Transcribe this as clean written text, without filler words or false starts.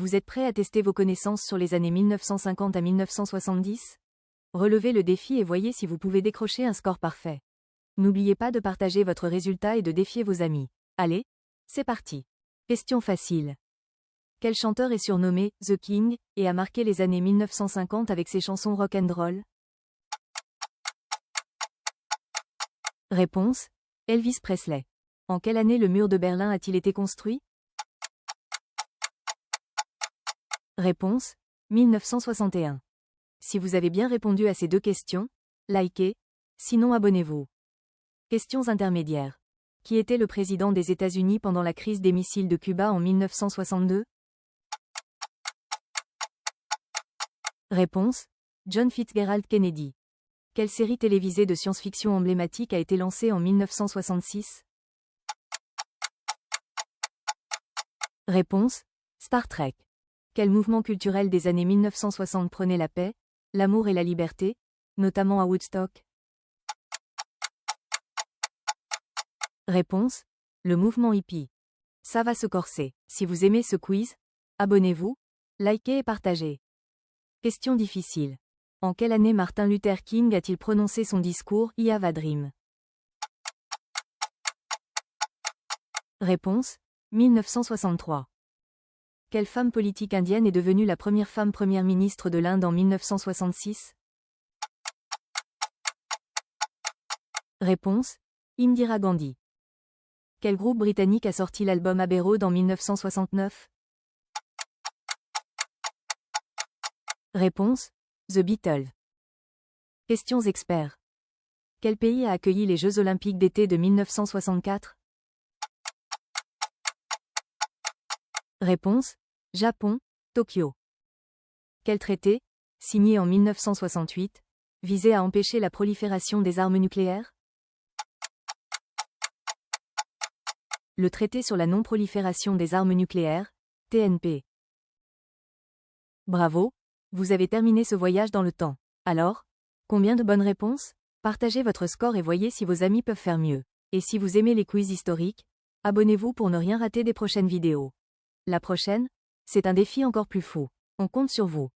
Vous êtes prêt à tester vos connaissances sur les années 1950 à 1970? Relevez le défi et voyez si vous pouvez décrocher un score parfait. N'oubliez pas de partager votre résultat et de défier vos amis. Allez, c'est parti. Question facile. Quel chanteur est surnommé The King et a marqué les années 1950 avec ses chansons rock and roll? Réponse: Elvis Presley. En quelle année le mur de Berlin a-t-il été construit? Réponse: 1961. Si vous avez bien répondu à ces deux questions, likez, sinon abonnez-vous. Questions intermédiaires. Qui était le président des États-Unis pendant la crise des missiles de Cuba en 1962? Réponse: John Fitzgerald Kennedy. Quelle série télévisée de science-fiction emblématique a été lancée en 1966? Réponse: Star Trek. Quel mouvement culturel des années 1960 prônait la paix, l'amour et la liberté, notamment à Woodstock? Réponse: le mouvement hippie. Ça va se corser. Si vous aimez ce quiz, abonnez-vous, likez et partagez. Question difficile. En quelle année Martin Luther King a-t-il prononcé son discours I Have a Dream? Réponse: 1963. Quelle femme politique indienne est devenue la première femme première ministre de l'Inde en 1966? Réponse: Indira Gandhi. Quel groupe britannique a sorti l'album Abbey Road en 1969? Réponse: The Beatles. Questions experts. Quel pays a accueilli les Jeux Olympiques d'été de 1964? Réponse: Japon, Tokyo. Quel traité, signé en 1968, visait à empêcher la prolifération des armes nucléaires? Le traité sur la non-prolifération des armes nucléaires, TNP. Bravo, vous avez terminé ce voyage dans le temps. Alors, combien de bonnes réponses? Partagez votre score et voyez si vos amis peuvent faire mieux. Et si vous aimez les quiz historiques, abonnez-vous pour ne rien rater des prochaines vidéos. La prochaine, c'est un défi encore plus fou. On compte sur vous.